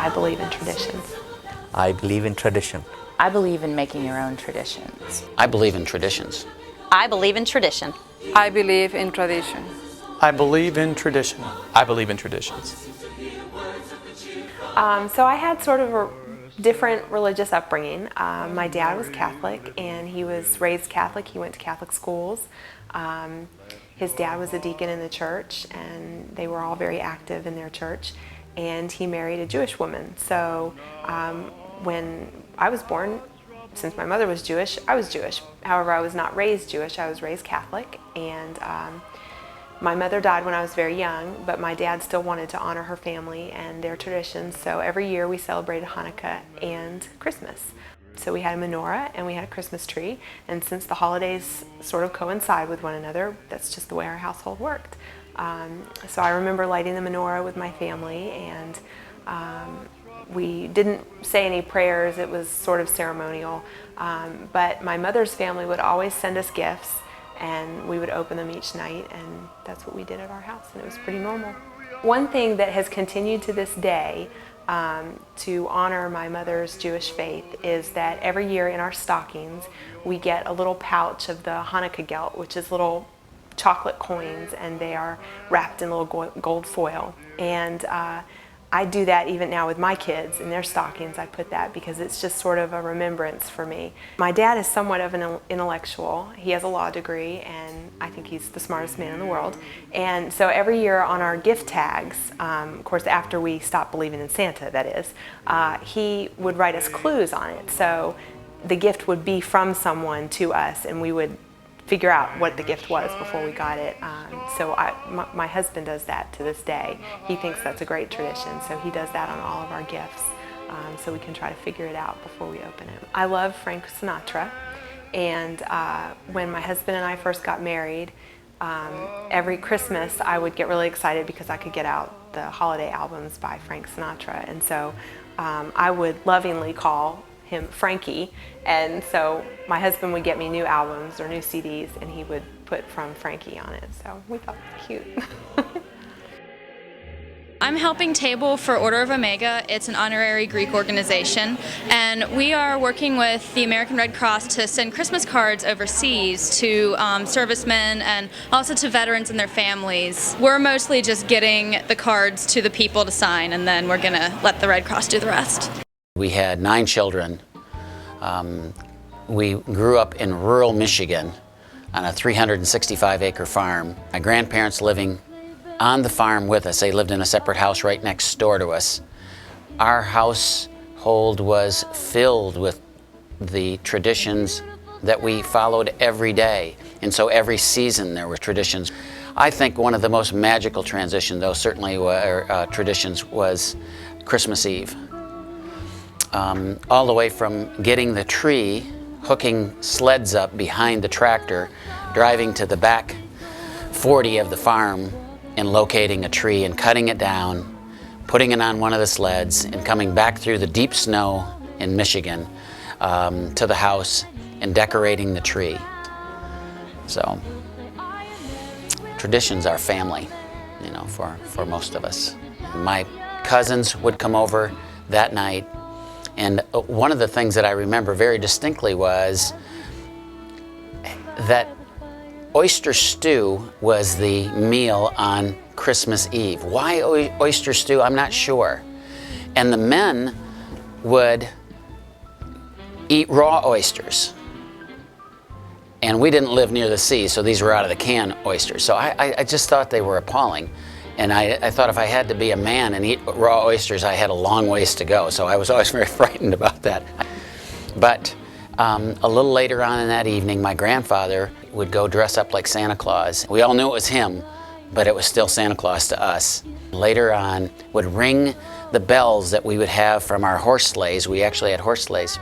I believe in traditions. I believe in tradition. I believe in making your own traditions. I believe in traditions. I believe in tradition. I believe in tradition. I believe in tradition. I believe in traditions. So I had sort of a different religious upbringing. My dad was Catholic, and he was raised Catholic. He went to Catholic schools. His dad was a deacon in the church, and they were all very active in their church. And he married a Jewish woman. So when I was born, since my mother was Jewish, I was Jewish. However, I was not raised Jewish. I was raised Catholic. And my mother died when I was very young, but my dad still wanted to honor her family and their traditions. So every year we celebrated Hanukkah and Christmas. So we had a menorah and we had a Christmas tree. And since the holidays sort of coincide with one another, that's just the way our household worked. So I remember lighting the menorah with my family, and we didn't say any prayers. It was sort of ceremonial. But my mother's family would always send us gifts, and we would open them each night, and that's what we did at our house, and it was pretty normal. One thing that has continued to this day to honor my mother's Jewish faith is that every year in our stockings we get a little pouch of the Hanukkah gelt, which is little chocolate coins, and they are wrapped in little gold foil. And I do that even now with my kids in their stockings. I put that because it's just sort of a remembrance for me. My dad is somewhat of an intellectual. He has a law degree, and I think he's the smartest man in the world. And so every year on our gift tags, of course after we stopped believing in Santa, that is, he would write us clues on it. So the gift would be from someone to us, and we would figure out what the gift was before we got it. So my husband does that to this day. He thinks that's a great tradition, so he does that on all of our gifts, so we can try to figure it out before we open it. I love Frank Sinatra, and when my husband and I first got married, every Christmas I would get really excited because I could get out the holiday albums by Frank Sinatra, and so I would lovingly call him Frankie, and so my husband would get me new albums or new CDs, and he would put "From Frankie" on it, so we thought it was cute. I'm helping table for Order of Omega. It's an honorary Greek organization, and we are working with the American Red Cross to send Christmas cards overseas to servicemen and also to veterans and their families. We're mostly just getting the cards to the people to sign, and then we're going to let the Red Cross do the rest. We had 9 children. We grew up in rural Michigan on a 365-acre farm. My grandparents living on the farm with us. They lived in a separate house right next door to us. Our household was filled with the traditions that we followed every day. And so every season there were traditions. I think one of the most magical transitions, though, certainly traditions, was Christmas Eve. All the way from getting the tree, hooking sleds up behind the tractor, driving to the back 40 of the farm and locating a tree and cutting it down, putting it on one of the sleds, and coming back through the deep snow in Michigan to the house and decorating the tree. So traditions are family, you know, for most of us. My cousins would come over that night, and one of the things that I remember very distinctly was that oyster stew was the meal on Christmas Eve. Why oyster stew? I'm not sure. And the men would eat raw oysters. And we didn't live near the sea, so these were out of the can oysters. So I just thought they were appalling. And I thought if I had to be a man and eat raw oysters, I had a long ways to go. So I was always very frightened about that. But a little later on in that evening, my grandfather would go dress up like Santa Claus. We all knew it was him, but it was still Santa Claus to us. Later on, would ring the bells that we would have from our horse sleighs. We actually had horse sleighs.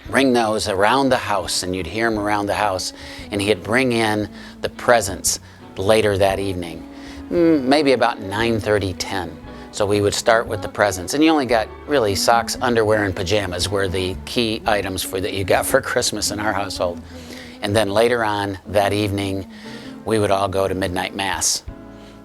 Ring those around the house, and you'd hear him around the house, and he'd bring in the presents later that evening. Maybe about 9:30, 10. So we would start with the presents, and you only got really socks, underwear, and pajamas were the key items that you got for Christmas in our household. And then later on that evening, we would all go to midnight mass.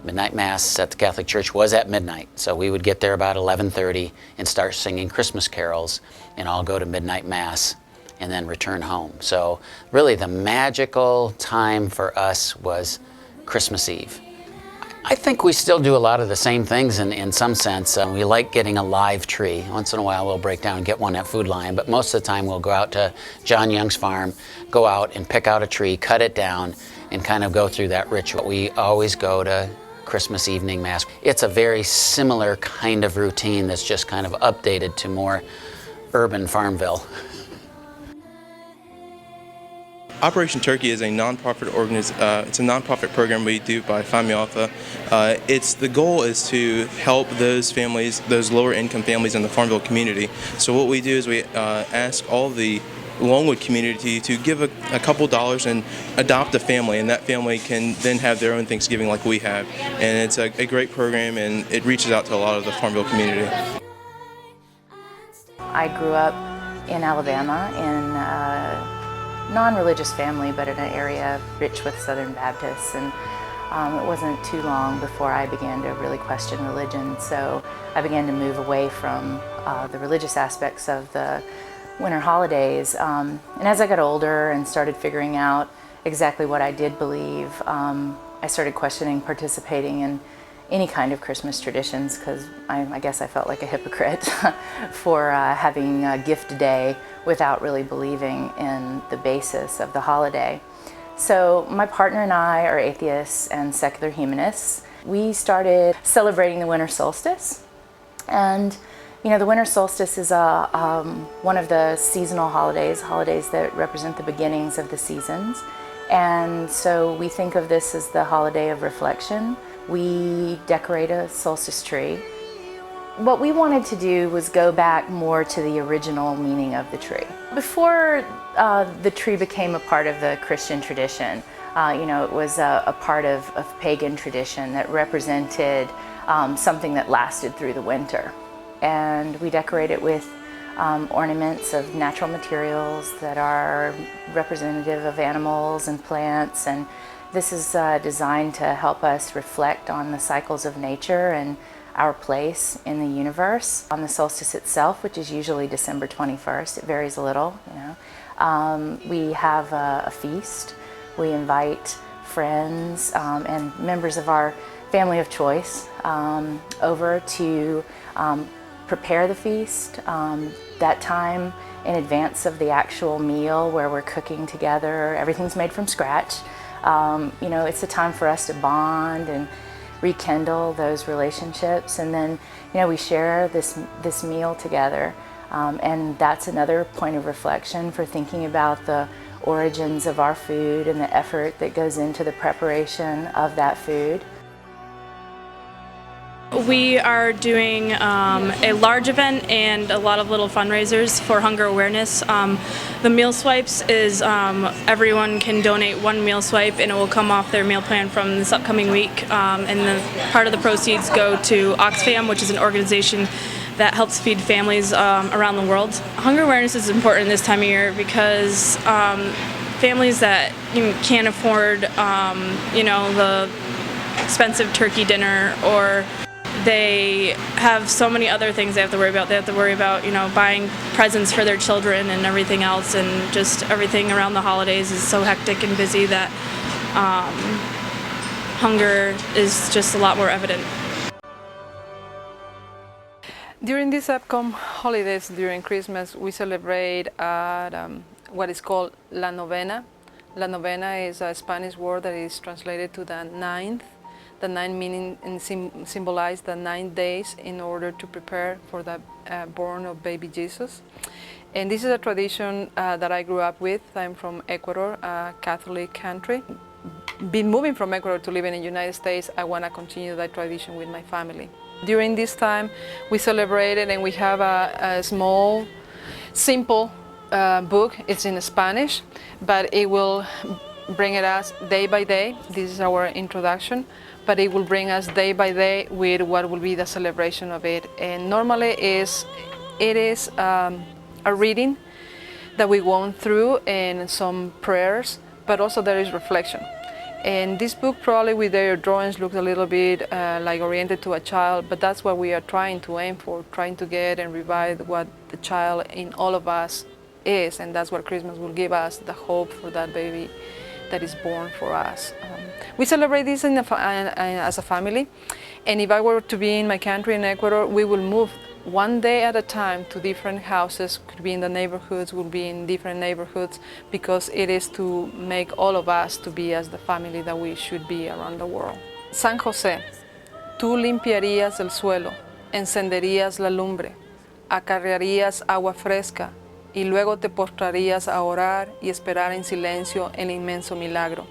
Midnight Mass at the Catholic Church was at midnight, so we would get there about 11:30 and start singing Christmas carols and all go to midnight Mass and then return home. So really the magical time for us was Christmas Eve. I think we still do a lot of the same things in some sense. We like getting a live tree. Once in a while we'll break down and get one at Food Lion, but most of the time we'll go out to John Young's farm, go out and pick out a tree, cut it down, and kind of go through that ritual. We always go to Christmas evening Mass. It's a very similar kind of routine that's just kind of updated to more urban Farmville. Operation Turkey is a nonprofit it's a nonprofit program we do by Phi Mu Alpha. The goal is to help those families, those lower income families in the Farmville community. So what we do is we ask all the Longwood community to give a couple dollars and adopt a family, and that family can then have their own Thanksgiving like we have. And it's a great program, and it reaches out to a lot of the Farmville community. I grew up in Alabama in non-religious family, but in an area rich with Southern Baptists, and it wasn't too long before I began to really question religion. So I began to move away from the religious aspects of the winter holidays. And as I got older and started figuring out exactly what I did believe, I started questioning participating in any kind of Christmas traditions, because I guess I felt like a hypocrite for having a gift day without really believing in the basis of the holiday. So my partner and I are atheists and secular humanists. We started celebrating the winter solstice, and the winter solstice is one of the seasonal holidays that represent the beginnings of the seasons. And so we think of this as the holiday of reflection. We decorate a solstice tree. What we wanted to do was go back more to the original meaning of the tree. Before the tree became a part of the Christian tradition, it was a part of pagan tradition that represented something that lasted through the winter. And we decorate it with ornaments of natural materials that are representative of animals and plants, and this is designed to help us reflect on the cycles of nature and our place in the universe. On the solstice itself, which is usually December 21st, it varies a little, we have a feast. We invite friends and members of our family of choice over to prepare the feast. That time in advance of the actual meal where we're cooking together, everything's made from scratch. It's a time for us to bond and rekindle those relationships, and then we share this meal together, and that's another point of reflection for thinking about the origins of our food and the effort that goes into the preparation of that food. We are doing a large event and a lot of little fundraisers for hunger awareness. The meal swipes is everyone can donate one meal swipe and it will come off their meal plan from this upcoming week. And the part of the proceeds go to Oxfam, which is an organization that helps feed families around the world. Hunger awareness is important this time of year because families that can't afford the expensive turkey dinner, or they have so many other things they have to worry about. They have to worry about, buying presents for their children and everything else, and just everything around the holidays is so hectic and busy that hunger is just a lot more evident. During these upcoming holidays, during Christmas, we celebrate what is called La Novena. La Novena is a Spanish word that is translated to the ninth. The nine meaning and symbolize the 9 days in order to prepare for the born of baby Jesus. And this is a tradition that I grew up with. I'm from Ecuador, a Catholic country. Been moving from Ecuador to live in the United States, I want to continue that tradition with my family. During this time, we celebrated, and we have a small, simple book. It's in Spanish, but it will bring us day by day. This is our introduction, but it will bring us day by day with what will be the celebration of it. And normally it is a reading that we go through and some prayers, but also there is reflection. And this book probably with their drawings looks a little bit like oriented to a child, but that's what we are trying to aim for, trying to get and revive what the child in all of us is, and that's what Christmas will give us, the hope for that baby that is born for us. We celebrate this as a family, and if I were to be in my country in Ecuador, we will move one day at a time to different houses, could be in the neighborhoods, will be in different neighborhoods, because it is to make all of us to be as the family that we should be around the world. San José, tú limpiarías el suelo, encenderías la lumbre, acarrearías agua fresca y luego te postrarías a orar y esperar en silencio el inmenso milagro.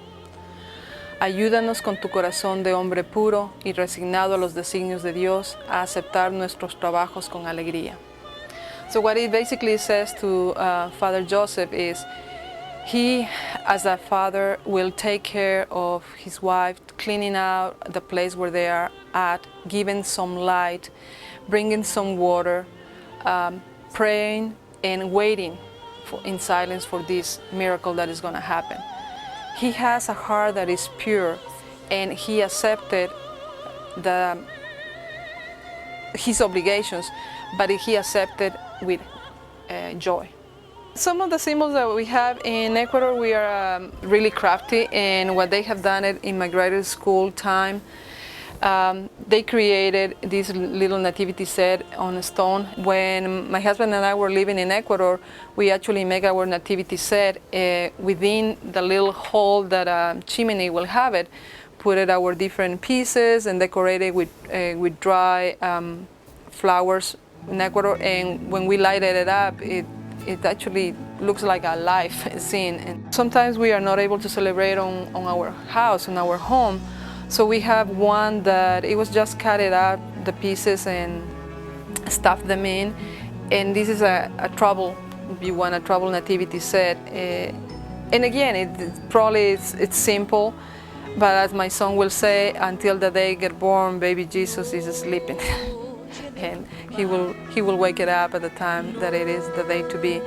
Ayúdanos con tu corazón de hombre puro y resignado a los designios de Dios a aceptar nuestros trabajos con alegría. So what it basically says to Father Joseph is, he as a father will take care of his wife, cleaning out the place where they are at, giving some light, bringing some water, praying and waiting in silence for this miracle that is going to happen. He has a heart that is pure, and he accepted his obligations, but he accepted with joy. Some of the symbols that we have in Ecuador, we are really crafty, and what they have done in my graduate school time, they created this little nativity set on a stone. When my husband and I were living in Ecuador, we actually make our nativity set within the little hole that a chimney will have it, put it our different pieces and decorate it with dry flowers in Ecuador. And when we lighted it up, it actually looks like a live scene. And sometimes we are not able to celebrate on our house, on our home. So we have one that it was just cut it out, the pieces, and stuffed them in. And this is a trouble, if you want a trouble nativity set. And again, it's simple, but as my son will say, until the day get born, baby Jesus is sleeping. And he will wake it up at the time that it is the day to be.